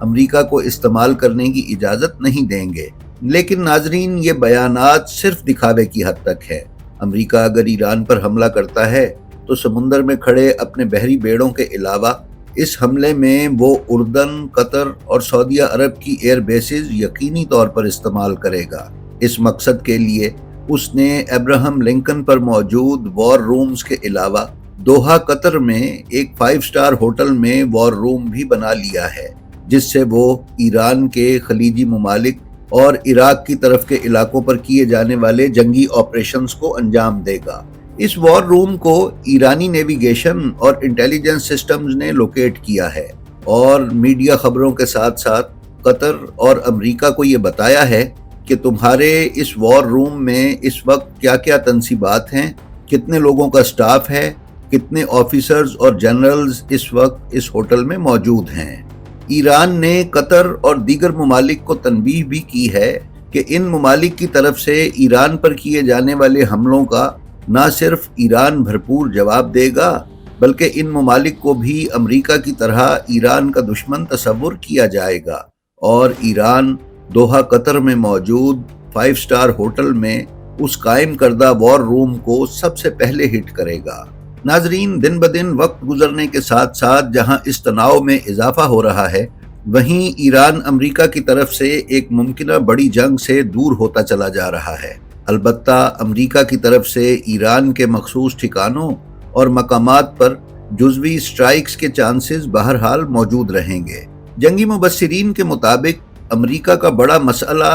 امریکہ کو استعمال کرنے کی اجازت نہیں دیں گے۔ لیکن ناظرین، یہ بیانات صرف دکھاوے کی حد تک ہے۔ امریکہ اگر ایران پر حملہ کرتا ہے تو سمندر میں کھڑے اپنے بحری بیڑوں کے علاوہ اس حملے میں وہ اردن، قطر اور سعودیہ عرب کی ایئر بیسز یقینی طور پر استعمال کرے گا۔ اس مقصد کے لیے اس نے ابراہم لنکن پر موجود وار رومز کے علاوہ دوحہ قطر میں ایک 5 اسٹار ہوٹل میں وار روم بھی بنا لیا ہے، جس سے وہ ایران کے خلیجی ممالک اور عراق کی طرف کے علاقوں پر کیے جانے والے جنگی آپریشنز کو انجام دے گا۔ اس وار روم کو ایرانی نیویگیشن اور انٹیلیجنس سسٹمز نے لوکیٹ کیا ہے، اور میڈیا خبروں کے ساتھ ساتھ قطر اور امریکہ کو یہ بتایا ہے کہ تمہارے اس وار روم میں اس وقت کیا کیا تنصیبات ہیں، کتنے لوگوں کا سٹاف ہے، کتنے آفیسرز اور جنرلز اس وقت اس ہوٹل میں موجود ہیں۔ ایران نے قطر اور دیگر ممالک کو تنبیہ بھی کی ہے کہ ان ممالک کی طرف سے ایران پر کیے جانے والے حملوں کا نہ صرف ایران بھرپور جواب دے گا، بلکہ ان ممالک کو بھی امریکہ کی طرح ایران کا دشمن تصور کیا جائے گا، اور ایران دوحہ قطر میں موجود 5 اسٹار ہوٹل میں اس قائم کردہ وار روم کو سب سے پہلے ہٹ کرے گا۔ ناظرین، دن بدن وقت گزرنے کے ساتھ ساتھ جہاں اس تناؤ میں اضافہ ہو رہا ہے، وہیں ایران امریکہ کی طرف سے ایک ممکنہ بڑی جنگ سے دور ہوتا چلا جا رہا ہے۔ البتہ امریکہ کی طرف سے ایران کے مخصوص ٹھکانوں اور مقامات پر جزوی سٹرائکس کے چانسز بہرحال موجود رہیں گے۔ جنگی مبصرین کے مطابق امریکہ کا بڑا مسئلہ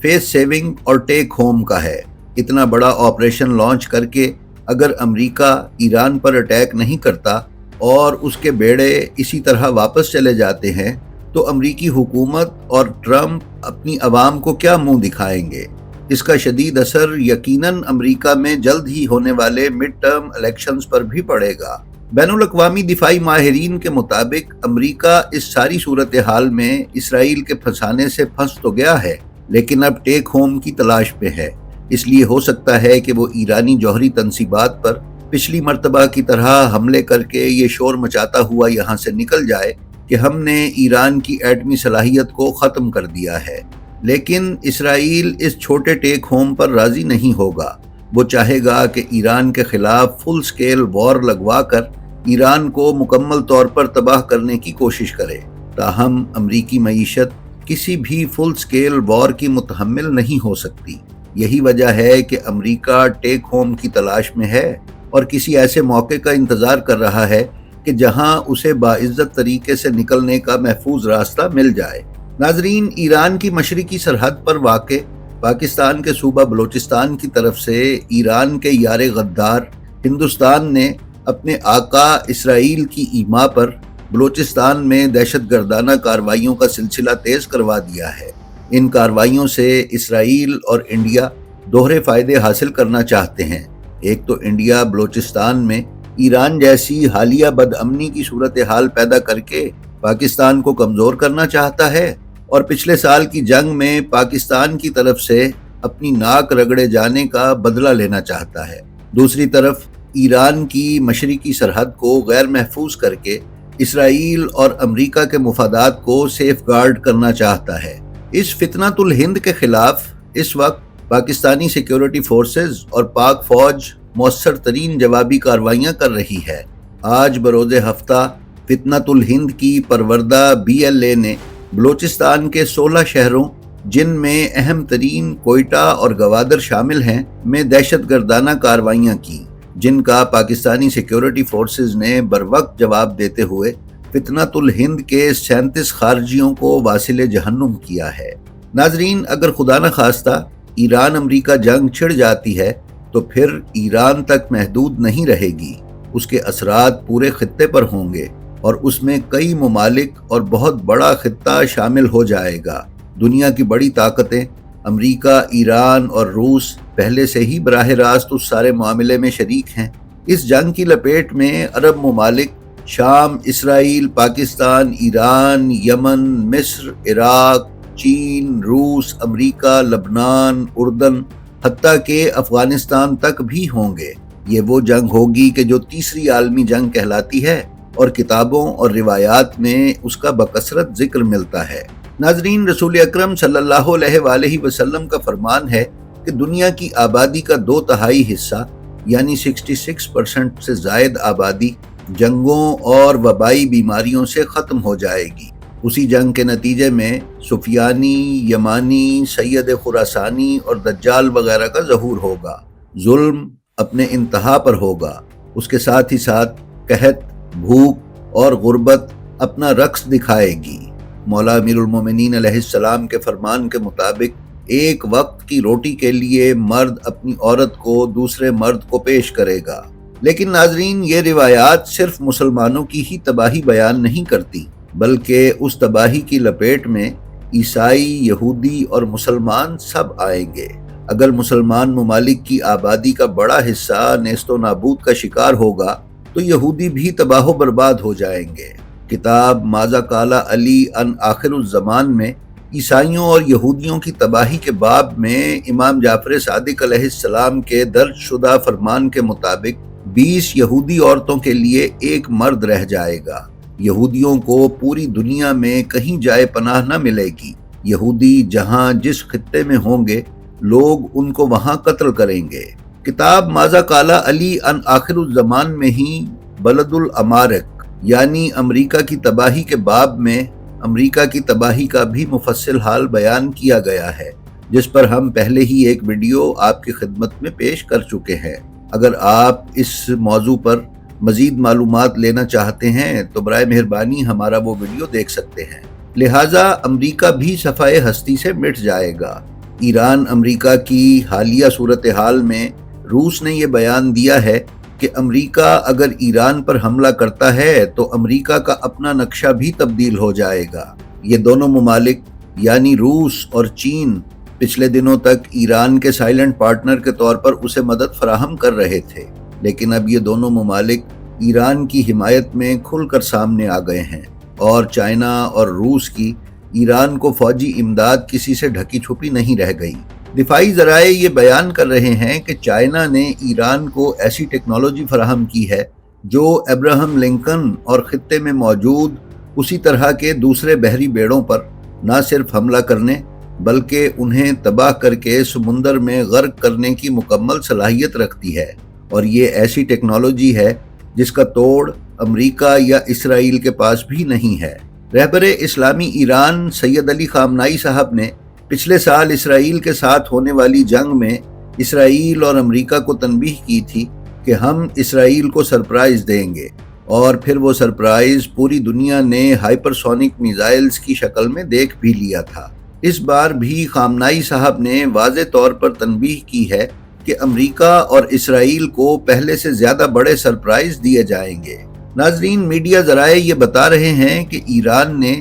فیس سیونگ اور ٹیک ہوم کا ہے۔ اتنا بڑا آپریشن لانچ کر کے اگر امریکہ ایران پر اٹیک نہیں کرتا اور اس کے بیڑے اسی طرح واپس چلے جاتے ہیں تو امریکی حکومت اور ٹرمپ اپنی عوام کو کیا منہ دکھائیں گے؟ اس کا شدید اثر یقیناً امریکہ میں جلد ہی ہونے والے مڈ ٹرم الیکشنز پر بھی پڑے گا۔ بین الاقوامی دفاعی ماہرین کے مطابق امریکہ اس ساری صورتحال میں اسرائیل کے پھنسانے سے پھنس تو گیا ہے، لیکن اب ٹیک ہوم کی تلاش پہ ہے۔ اس لیے ہو سکتا ہے کہ وہ ایرانی جوہری تنصیبات پر پچھلی مرتبہ کی طرح حملے کر کے یہ شور مچاتا ہوا یہاں سے نکل جائے کہ ہم نے ایران کی ایٹمی صلاحیت کو ختم کر دیا ہے۔ لیکن اسرائیل اس چھوٹے ٹیک ہوم پر راضی نہیں ہوگا۔ وہ چاہے گا کہ ایران کے خلاف فل سکیل وار لگوا کر ایران کو مکمل طور پر تباہ کرنے کی کوشش کرے۔ تاہم امریکی معیشت کسی بھی فل سکیل وار کی متحمل نہیں ہو سکتی۔ یہی وجہ ہے کہ امریکہ ٹیک ہوم کی تلاش میں ہے اور کسی ایسے موقع کا انتظار کر رہا ہے کہ جہاں اسے باعزت طریقے سے نکلنے کا محفوظ راستہ مل جائے۔ ناظرین، ایران کی مشرقی سرحد پر واقع پاکستان کے صوبہ بلوچستان کی طرف سے ایران کے یار غدار ہندوستان نے اپنے آقا اسرائیل کی ایما پر بلوچستان میں دہشت گردانہ کارروائیوں کا سلسلہ تیز کروا دیا ہے۔ ان کارروائیوں سے اسرائیل اور انڈیا دوہرے فائدے حاصل کرنا چاہتے ہیں۔ ایک تو انڈیا بلوچستان میں ایران جیسی حالیہ بدامنی کی صورتحال پیدا کر کے پاکستان کو کمزور کرنا چاہتا ہے، اور پچھلے سال کی جنگ میں پاکستان کی طرف سے اپنی ناک رگڑے جانے کا بدلہ لینا چاہتا ہے۔ دوسری طرف ایران کی مشرقی سرحد کو غیر محفوظ کر کے اسرائیل اور امریکہ کے مفادات کو سیف گارڈ کرنا چاہتا ہے۔ اس فتنۃ الہند کے خلاف اس وقت پاکستانی سیکیورٹی فورسز اور پاک فوج مؤثر ترین جوابی کارروائیاں کر رہی ہے۔ آج بروز ہفتہ فتنۃ الہند کی پروردہ BLA نے بلوچستان کے 16 شہروں، جن میں اہم ترین کوئٹہ اور گوادر شامل ہیں، میں دہشت گردانہ کارروائیاں کی، جن کا پاکستانی سیکیورٹی فورسز نے بروقت جواب دیتے ہوئے فتنۃ الہند کے 37 خارجیوں کو واصل جہنم کیا ہے۔ ناظرین، اگر خدا نہ خواستہ ایران امریکہ جنگ چھڑ جاتی ہے تو پھر ایران تک محدود نہیں رہے گی، اس کے اثرات پورے خطے پر ہوں گے اور اس میں کئی ممالک اور بہت بڑا خطہ شامل ہو جائے گا۔ دنیا کی بڑی طاقتیں امریکہ، ایران اور روس پہلے سے ہی براہ راست اس سارے معاملے میں شریک ہیں۔ اس جنگ کی لپیٹ میں عرب ممالک شام، اسرائیل، پاکستان، ایران، یمن، مصر، عراق، چین، روس، امریکہ، لبنان، اردن، حتیٰ کہ افغانستان تک بھی ہوں گے۔ یہ وہ جنگ ہوگی کہ جو تیسری عالمی جنگ کہلاتی ہے اور کتابوں اور روایات میں اس کا بکثرت ذکر ملتا ہے۔ ناظرین، رسول اکرم صلی اللہ علیہ وآلہ وسلم کا فرمان ہے کہ دنیا کی آبادی کا 2/3 حصہ یعنی 66% سے زائد آبادی جنگوں اور وبائی بیماریوں سے ختم ہو جائے گی۔ اسی جنگ کے نتیجے میں سفیانی، یمانی، سید خراسانی اور دجال وغیرہ کا ظہور ہوگا۔ ظلم اپنے انتہا پر ہوگا۔ اس کے ساتھ ہی ساتھ قحط، بھوک اور غربت اپنا رقص دکھائے گی۔ مولا امیر المومنین علیہ السلام کے فرمان کے مطابق ایک وقت کی روٹی کے لیے مرد اپنی عورت کو دوسرے مرد کو پیش کرے گا۔ لیکن ناظرین، یہ روایات صرف مسلمانوں کی ہی تباہی بیان نہیں کرتی، بلکہ اس تباہی کی لپیٹ میں عیسائی، یہودی اور مسلمان سب آئیں گے۔ اگر مسلمان ممالک کی آبادی کا بڑا حصہ نیست و نابود کا شکار ہوگا تو یہودی بھی تباہ و برباد ہو جائیں گے۔ کتاب ماذا قال علی عن آخر الزمان میں عیسائیوں اور یہودیوں کی تباہی کے باب میں امام جعفر صادق علیہ السلام کے درج شدہ فرمان کے مطابق 20 یہودی عورتوں کے لیے ایک مرد رہ جائے گا۔ یہودیوں کو پوری دنیا میں کہیں جائے پناہ نہ ملے گی۔ یہودی جہاں جس خطے میں ہوں گے لوگ ان کو وہاں قتل کریں گے۔ کتاب ماذا قال علی عن آخر الزمان میں ہی بلد الامارق یعنی امریکہ کی تباہی کے باب میں امریکہ کی تباہی کا بھی مفصل حال بیان کیا گیا ہے، جس پر ہم پہلے ہی ایک ویڈیو آپ کی خدمت میں پیش کر چکے ہیں۔ اگر آپ اس موضوع پر مزید معلومات لینا چاہتے ہیں تو برائے مہربانی ہمارا وہ ویڈیو دیکھ سکتے ہیں۔ لہٰذا امریکہ بھی صفحۂ ہستی سے مٹ جائے گا۔ ایران امریکہ کی حالیہ صورتحال میں روس نے یہ بیان دیا ہے کہ امریکہ اگر ایران پر حملہ کرتا ہے تو امریکہ کا اپنا نقشہ بھی تبدیل ہو جائے گا۔ یہ دونوں ممالک یعنی روس اور چین پچھلے دنوں تک ایران کے سائلنٹ پارٹنر کے طور پر اسے مدد فراہم کر رہے تھے، لیکن اب یہ دونوں ممالک ایران کی حمایت میں کھل کر سامنے آ گئے ہیں اور چائنا اور روس کی ایران کو فوجی امداد کسی سے ڈھکی چھپی نہیں رہ گئی۔ دفاعی ذرائع یہ بیان کر رہے ہیں کہ چائنا نے ایران کو ایسی ٹیکنالوجی فراہم کی ہے جو ابراہم لنکن اور خطے میں موجود اسی طرح کے دوسرے بحری بیڑوں پر نہ صرف حملہ کرنے بلکہ انہیں تباہ کر کے سمندر میں غرق کرنے کی مکمل صلاحیت رکھتی ہے، اور یہ ایسی ٹیکنالوجی ہے جس کا توڑ امریکہ یا اسرائیل کے پاس بھی نہیں ہے۔ رہبر اسلامی ایران سید علی خامنائی صاحب نے پچھلے سال اسرائیل کے ساتھ ہونے والی جنگ میں اسرائیل اور امریکہ کو تنبیہ کی تھی کہ ہم اسرائیل کو سرپرائز دیں گے، اور پھر وہ سرپرائز پوری دنیا نے ہائپر سونک میزائلز کی شکل میں دیکھ بھی لیا تھا۔ اس بار بھی خامنائی صاحب نے واضح طور پر تنبیہ کی ہے کہ امریکہ اور اسرائیل کو پہلے سے زیادہ بڑے سرپرائز دیے جائیں گے۔ ناظرین، میڈیا ذرائع یہ بتا رہے ہیں کہ ایران نے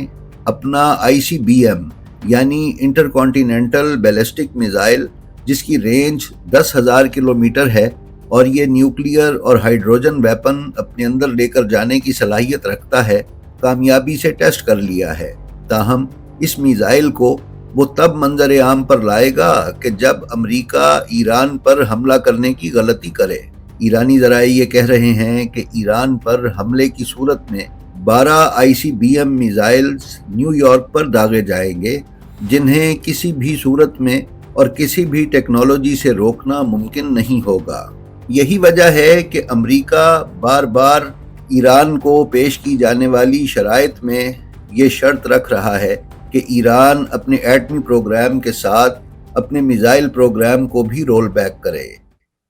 اپنا ICBM یعنی انٹر کانٹیننٹل بیلسٹک میزائل، جس کی رینج 10,000 کلومیٹر ہے اور یہ نیوکلیئر اور ہائیڈروجن ویپن اپنے اندر لے کر جانے کی صلاحیت رکھتا ہے، کامیابی سے ٹیسٹ کر لیا ہے۔ تاہم اس میزائل کو وہ تب منظر عام پر لائے گا کہ جب امریکہ ایران پر حملہ کرنے کی غلطی کرے۔ ایرانی ذرائع یہ کہہ رہے ہیں کہ ایران پر حملے کی صورت میں 12 ICBM میزائلز نیو یارک پر داغے جائیں گے، جنہیں کسی بھی صورت میں اور کسی بھی ٹیکنالوجی سے روکنا ممکن نہیں ہوگا۔ یہی وجہ ہے کہ امریکہ بار بار ایران کو پیش کی جانے والی شرائط میں یہ شرط رکھ رہا ہے کہ ایران اپنے ایٹمی پروگرام کے ساتھ اپنے میزائل پروگرام کو بھی رول بیک کرے۔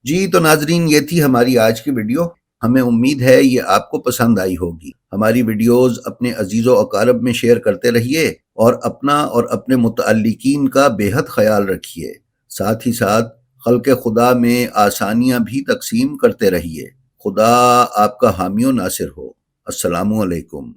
جی تو ناظرین، یہ تھی ہماری آج کی ویڈیو۔ ہمیں امید ہے یہ آپ کو پسند آئی ہوگی۔ ہماری ویڈیوز اپنے عزیز و اقارب میں شیئر کرتے رہیے اور اپنا اور اپنے متعلقین کا بے حد خیال رکھیے۔ ساتھ ہی ساتھ خلق خدا میں آسانیاں بھی تقسیم کرتے رہیے۔ خدا آپ کا حامی و ناصر ہو۔ السلام علیکم۔